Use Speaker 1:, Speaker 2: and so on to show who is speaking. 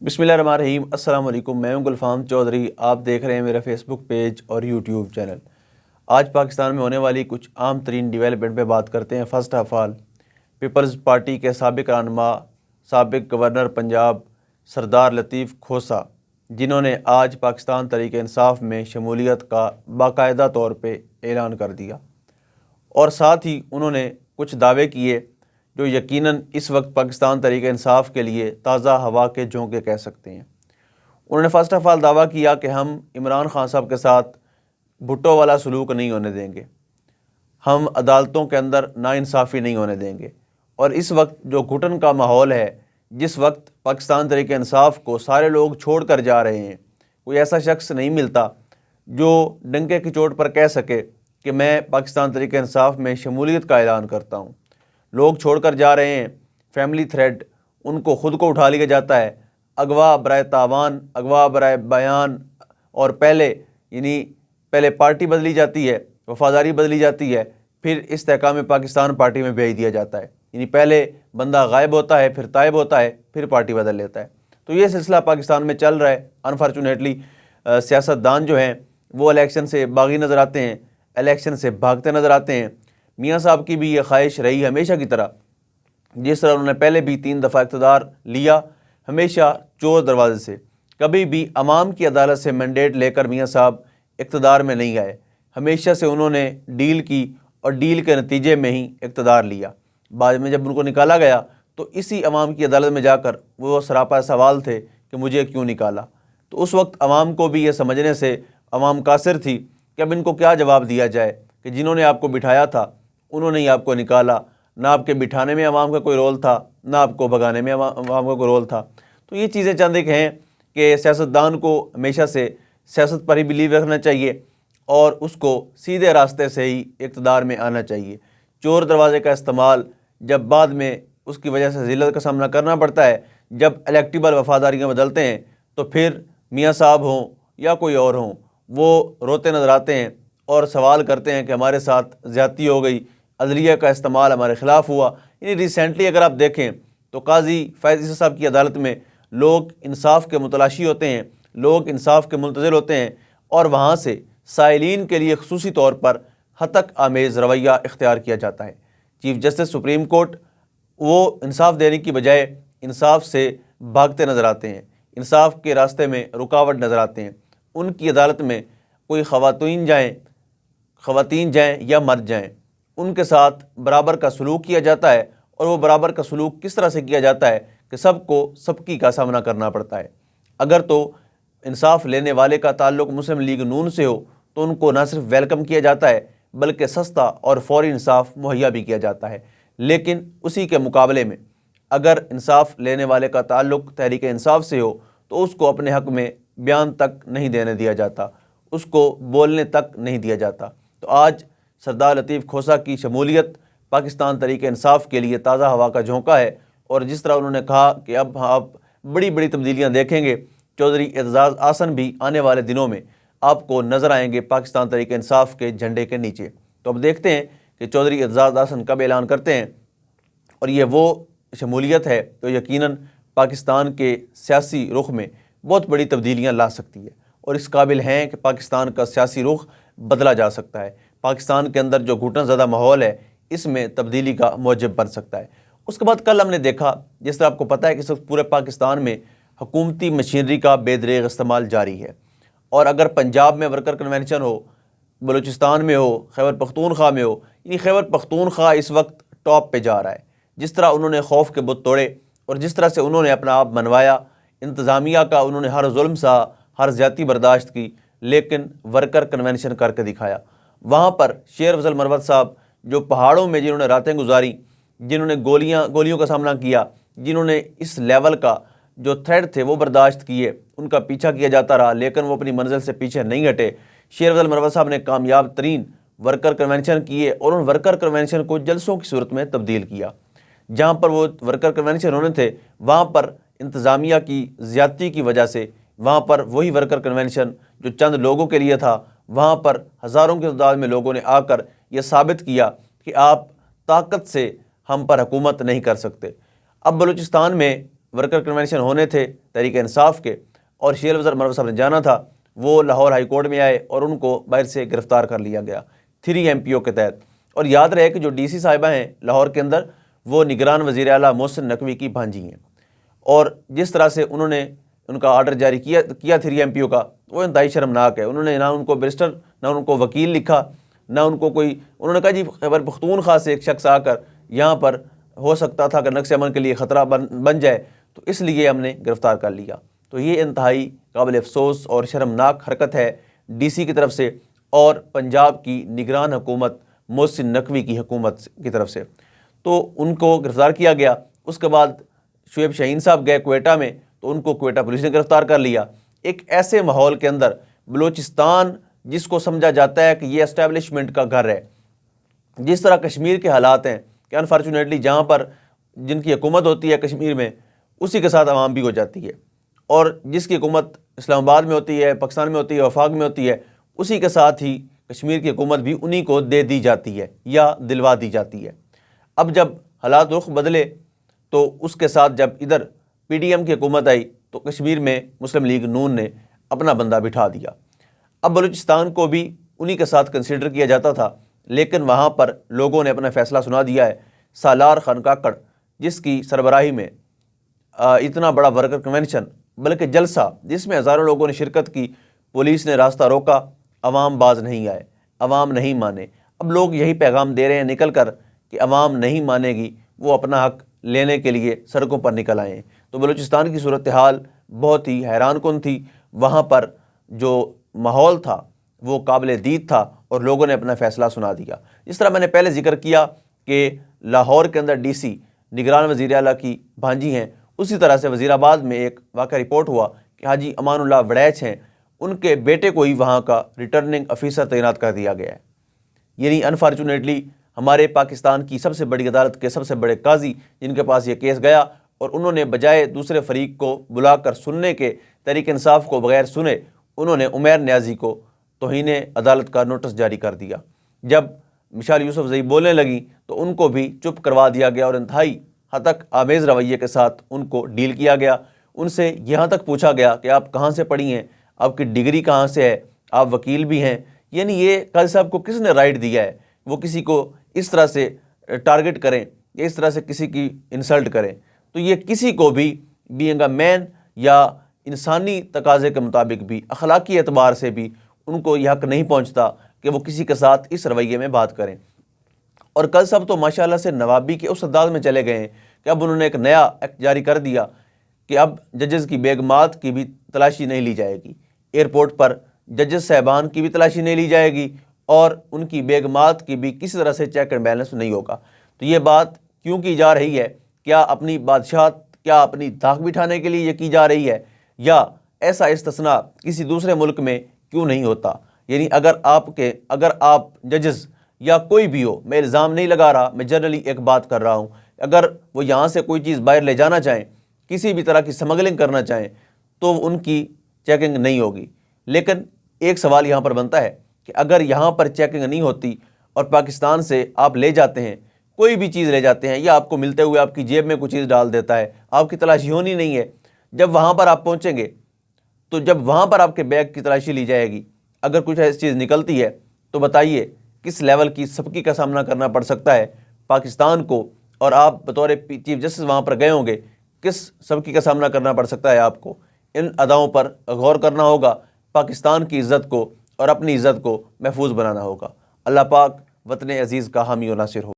Speaker 1: بسم اللہ الرحمن الرحیم۔ السلام علیکم، میں ہوں گلفام چودھری۔ آپ دیکھ رہے ہیں میرا فیس بک پیج اور یوٹیوب چینل۔ آج پاکستان میں ہونے والی کچھ عام ترین ڈیولپمنٹ پہ بات کرتے ہیں۔ First of all, Peoples Party کے سابق رہنما، سابق گورنر پنجاب سردار لطیف کھوسہ، جنہوں نے آج پاکستان تحریک انصاف میں شمولیت کا باقاعدہ طور پہ اعلان کر دیا، اور ساتھ ہی انہوں نے کچھ دعوے کیے جو یقیناً اس وقت پاکستان تحریک انصاف کے لیے تازہ ہوا کے جھونکے کہہ سکتے ہیں۔ انہوں نے فرسٹ آف آل دعویٰ کیا کہ ہم عمران خان صاحب کے ساتھ بھٹو والا سلوک نہیں ہونے دیں گے، ہم عدالتوں کے اندر ناانصافی نہیں ہونے دیں گے، اور اس وقت جو گھٹن کا ماحول ہے، جس وقت پاکستان تحریک انصاف کو سارے لوگ چھوڑ کر جا رہے ہیں، کوئی ایسا شخص نہیں ملتا جو ڈنکے کی چوٹ پر کہہ سکے کہ میں پاکستان تحریک انصاف میں شمولیت کا اعلان کرتا ہوں۔ لوگ چھوڑ کر جا رہے ہیں، فیملی تھریڈ، ان کو خود کو اٹھا لیا جاتا ہے، اغوا برائے تاوان، اغوا برائے بیان، اور پہلے پارٹی بدلی جاتی ہے، وفاداری بدلی جاتی ہے، پھر استحکام پاکستان پارٹی میں بھیج دیا جاتا ہے۔ پہلے بندہ غائب ہوتا ہے، پھر تائب ہوتا ہے، پھر پارٹی بدل لیتا ہے۔ تو یہ سلسلہ پاکستان میں چل رہا ہے۔ انفارچونیٹلی سیاستدان جو ہیں وہ الیکشن سے باغی نظر آتے ہیں، الیکشن سے بھاگتے نظر آتے ہیں۔ میاں صاحب کی بھی یہ خواہش رہی ہمیشہ کی طرح، جس طرح انہوں نے پہلے بھی 3 دفعہ اقتدار لیا، ہمیشہ چور دروازے سے، کبھی بھی عوام کی عدالت سے مینڈیٹ لے کر میاں صاحب اقتدار میں نہیں آئے۔ ہمیشہ سے انہوں نے ڈیل کی، اور ڈیل کے نتیجے میں ہی اقتدار لیا۔ بعد میں جب ان کو نکالا گیا تو اسی عوام کی عدالت میں جا کر وہ سراپا سوال تھے کہ مجھے کیوں نکالا۔ تو اس وقت عوام کو بھی یہ سمجھنے سے عوام قاصر تھی کہ اب ان کو کیا جواب دیا جائے کہ جنہوں نے آپ کو بٹھایا تھا انہوں نے ہی آپ کو نکالا، نہ آپ کے بٹھانے میں عوام کا کوئی رول تھا، نہ آپ کو بھگانے میں عوام کا کوئی رول تھا۔ تو یہ چیزیں چند ایک ہیں کہ سیاستدان کو ہمیشہ سے سیاست پر ہی بلیو رکھنا چاہیے، اور اس کو سیدھے راستے سے ہی اقتدار میں آنا چاہیے۔ چور دروازے کا استعمال جب بعد میں اس کی وجہ سے ذلت کا سامنا کرنا پڑتا ہے، جب الیکٹیبل وفاداریاں بدلتے ہیں، تو پھر میاں صاحب ہوں یا کوئی اور ہوں، وہ روتے نظر آتے ہیں اور سوال کرتے ہیں کہ ہمارے ساتھ زیادتی ہو گئی، عدلیہ کا استعمال ہمارے خلاف ہوا۔ ریسنٹلی اگر آپ دیکھیں تو قاضی فیض عیسی صاحب کی عدالت میں لوگ انصاف کے متلاشی ہوتے ہیں، لوگ انصاف کے منتظر ہوتے ہیں، اور وہاں سے سائلین کے لیے خصوصی طور پر ہتک آمیز رویہ اختیار کیا جاتا ہے۔ چیف جسٹس سپریم کورٹ وہ انصاف دینے کی بجائے انصاف سے بھاگتے نظر آتے ہیں، انصاف کے راستے میں رکاوٹ نظر آتے ہیں۔ ان کی عدالت میں کوئی خواتین جائیں یا مرد جائیں، ان کے ساتھ برابر کا سلوک کیا جاتا ہے، اور وہ برابر کا سلوک کس طرح سے کیا جاتا ہے کہ سب کو سبکی کا سامنا کرنا پڑتا ہے۔ اگر تو انصاف لینے والے کا تعلق مسلم لیگ نون سے ہو تو ان کو نہ صرف ویلکم کیا جاتا ہے بلکہ سستا اور فوری انصاف مہیا بھی کیا جاتا ہے۔ لیکن اسی کے مقابلے میں اگر انصاف لینے والے کا تعلق تحریک انصاف سے ہو تو اس کو اپنے حق میں بیان تک نہیں دینے دیا جاتا، اس کو بولنے تک نہیں دیا جاتا۔ تو آج سردار لطیف کھوسہ کی شمولیت پاکستان تحریک انصاف کے لیے تازہ ہوا کا جھونکا ہے، اور جس طرح انہوں نے کہا کہ اب آپ بڑی بڑی تبدیلیاں دیکھیں گے، چودھری اعتزاز احسن بھی آنے والے دنوں میں آپ کو نظر آئیں گے پاکستان تحریک انصاف کے جھنڈے کے نیچے۔ تو اب دیکھتے ہیں کہ چودھری اعتزاز احسن کب اعلان کرتے ہیں، اور یہ وہ شمولیت ہے جو یقیناً پاکستان کے سیاسی رخ میں بہت بڑی تبدیلیاں لا سکتی ہے، اور اس قابل ہیں کہ پاکستان کا سیاسی رخ بدلا جا سکتا ہے۔ پاکستان کے اندر جو گھٹن زدہ ماحول ہے، اس میں تبدیلی کا موجب بن سکتا ہے۔ اس کے بعد کل ہم نے دیکھا، جس طرح آپ کو پتہ ہے کہ اس وقت پورے پاکستان میں حکومتی مشینری کا بے دریغ استعمال جاری ہے، اور اگر پنجاب میں ورکر کنونشن ہو، بلوچستان میں ہو، خیبر پختونخوا میں ہو، خیبر پختونخوا اس وقت ٹاپ پہ جا رہا ہے۔ جس طرح انہوں نے خوف کے بت توڑے، اور جس طرح سے انہوں نے اپنا آپ منوایا، انتظامیہ کا انہوں نے ہر ظلم سہا، ہر زیادتی برداشت کی، لیکن ورکر کنونشن کر کے دکھایا۔ وہاں پر شیر افضل مروت صاحب جو پہاڑوں میں جنہوں نے راتیں گزاری، جنہوں نے گولیوں کا سامنا کیا، جنہوں نے اس لیول کا جو تھریٹ تھے وہ برداشت کیے، ان کا پیچھا کیا جاتا رہا، لیکن وہ اپنی منزل سے پیچھے نہیں ہٹے۔ شیر افضل مروت صاحب نے کامیاب ترین ورکر کنونشن کیے، اور ان ورکر کنونشن کو جلسوں کی صورت میں تبدیل کیا۔ جہاں پر وہ ورکر کنونشن ہونے تھے، وہاں پر انتظامیہ کی زیادتی کی وجہ سے وہاں پر وہی ورکر کنونشن جو چند لوگوں کے لیے تھا، وہاں پر ہزاروں کی تعداد میں لوگوں نے آ کر یہ ثابت کیا کہ آپ طاقت سے ہم پر حکومت نہیں کر سکتے۔ اب بلوچستان میں ورکر کنونشن ہونے تھے تحریک انصاف کے اور شیل وزر مرو صاحب نے جانا تھا، وہ لاہور ہائی کورٹ میں آئے اور ان کو باہر سے گرفتار کر لیا گیا 3 MPO کے تحت۔ اور یاد رہے کہ جو DC صاحبہ ہیں لاہور کے اندر، وہ نگران وزیر اعلیٰ محسن نقوی کی بھانجی ہیں، اور جس طرح سے انہوں نے ان کا آرڈر جاری کیا 3 MPO کا، وہ انتہائی شرمناک ہے۔ انہوں نے نہ ان کو بیرسٹر، نہ ان کو وکیل لکھا، نہ ان کو کوئی، انہوں نے کہا جی خیبر پختونخوا سے ایک شخص آ کر یہاں پر ہو سکتا تھا کہ نقص امن کے لیے خطرہ بن جائے، تو اس لیے ہم نے گرفتار کر لیا۔ تو یہ انتہائی قابل افسوس اور شرمناک حرکت ہے DC کی طرف سے اور پنجاب کی نگران حکومت محسن نقوی کی حکومت کی طرف سے۔ تو ان کو گرفتار کیا گیا۔ اس کے بعد شعیب شاہین صاحب گئے کوئٹہ میں، تو ان کو کوئٹہ پولیس نے گرفتار کر لیا۔ ایک ایسے ماحول کے اندر بلوچستان، جس کو سمجھا جاتا ہے کہ یہ اسٹیبلشمنٹ کا گھر ہے، جس طرح کشمیر کے حالات ہیں کہ انفارچونیٹلی جہاں پر جن کی حکومت ہوتی ہے کشمیر میں، اسی کے ساتھ عوام بھی ہو جاتی ہے، اور جس کی حکومت اسلام آباد میں ہوتی ہے، پاکستان میں ہوتی ہے، وفاق میں ہوتی ہے، اسی کے ساتھ ہی کشمیر کی حکومت بھی انہی کو دے دی جاتی ہے یا دلوا دی جاتی ہے۔ اب جب حالات رخ بدلے تو اس کے ساتھ جب ادھر PDM کی حکومت آئی تو کشمیر میں مسلم لیگ نون نے اپنا بندہ بٹھا دیا۔ اب بلوچستان کو بھی انہی کے ساتھ کنسیڈر کیا جاتا تھا، لیکن وہاں پر لوگوں نے اپنا فیصلہ سنا دیا ہے۔ سالار خان کاکڑ، جس کی سربراہی میں اتنا بڑا ورکر کنونشن، بلکہ جلسہ جس میں ہزاروں لوگوں نے شرکت کی، پولیس نے راستہ روکا، عوام باز نہیں آئے، عوام نہیں مانے۔ اب لوگ یہی پیغام دے رہے ہیں نکل کر کہ عوام نہیں مانے گی، وہ اپنا حق لینے کے لیے سڑکوں پر نکل آئے ہیں۔ تو بلوچستان کی صورتحال بہت ہی حیران کن تھی۔ وہاں پر جو ماحول تھا وہ قابل دید تھا اور لوگوں نے اپنا فیصلہ سنا دیا۔ جس طرح میں نے پہلے ذکر کیا کہ لاہور کے اندر DC نگران وزیر اعلیٰ کی بھانجی ہیں، اسی طرح سے وزیر آباد میں ایک واقعہ رپورٹ ہوا کہ حاجی امان اللہ وڑیچ ہیں، ان کے بیٹے کو ہی وہاں کا ریٹرننگ آفیسر تعینات کر دیا گیا ہے۔ یعنی انفارچونیٹلی ہمارے پاکستان کی سب سے بڑی عدالت کے سب سے بڑے قاضی جن کے پاس یہ کیس گیا، اور انہوں نے بجائے دوسرے فریق کو بلا کر سننے کے، تحریک انصاف کو بغیر سنے، انہوں نے عمیر نیازی کو توہین عدالت کا نوٹس جاری کر دیا۔ جب مشال یوسف زئی بولنے لگیں تو ان کو بھی چپ کروا دیا گیا اور انتہائی ہتک آمیز رویے کے ساتھ ان کو ڈیل کیا گیا۔ ان سے یہاں تک پوچھا گیا کہ آپ کہاں سے پڑھی ہیں، آپ کی ڈگری کہاں سے ہے، آپ وکیل بھی ہیں؟ یعنی یہ قاضی صاحب کو کس نے رائٹ دیا ہے وہ کسی کو اس طرح سے ٹارگٹ کریں یا اس طرح سے کسی کی انسلٹ کریں؟ تو یہ کسی کو بھی بینگ اے مین یا انسانی تقاضے کے مطابق بھی، اخلاقی اعتبار سے بھی ان کو یہ حق نہیں پہنچتا کہ وہ کسی کے ساتھ اس رویے میں بات کریں۔ اور قاضی صاحب تو ماشاءاللہ سے نوابی کے اس انداز میں چلے گئے ہیں کہ اب انہوں نے ایک نیا ایکٹ جاری کر دیا کہ اب ججز کی بیگمات کی بھی تلاشی نہیں لی جائے گی، ایئرپورٹ پر ججز صاحبان کی بھی تلاشی نہیں لی جائے گی، اور ان کی بیگمات کی بھی کسی طرح سے چیک اینڈ بیلنس نہیں ہوگا۔ تو یہ بات کیوں کی جا رہی ہے؟ کیا اپنی بادشاہت، کیا اپنی دھاک بٹھانے کے لیے یہ کی جا رہی ہے، یا ایسا استثناء کسی دوسرے ملک میں کیوں نہیں ہوتا؟ یعنی اگر آپ ججز یا کوئی بھی ہو، میں الزام نہیں لگا رہا، میں جنرلی ایک بات کر رہا ہوں، اگر وہ یہاں سے کوئی چیز باہر لے جانا چاہیں، کسی بھی طرح کی سمگلنگ کرنا چاہیں، تو ان کی چیکنگ نہیں ہوگی۔ لیکن ایک سوال یہاں پر بنتا ہے کہ اگر یہاں پر چیکنگ نہیں ہوتی اور پاکستان سے آپ لے جاتے ہیں، کوئی بھی چیز لے جاتے ہیں، یا آپ کو ملتے ہوئے آپ کی جیب میں کوئی چیز ڈال دیتا ہے، آپ کی تلاشی ہونی نہیں ہے، جب وہاں پر آپ پہنچیں گے تو جب وہاں پر آپ کے بیگ کی تلاشی لی جائے گی، اگر کچھ ایسی چیز نکلتی ہے تو بتائیے کس لیول کی سبکی کا سامنا کرنا پڑ سکتا ہے پاکستان کو، اور آپ بطور چیف جسٹس وہاں پر گئے ہوں گے، کس سبکی کا سامنا کرنا پڑ سکتا ہے آپ کو۔ ان اداؤں پر غور کرنا ہوگا، پاکستان کی عزت کو اور اپنی عزت کو محفوظ بنانا ہوگا۔ اللہ پاک وطن عزیز کا حامی و ناصر ہو۔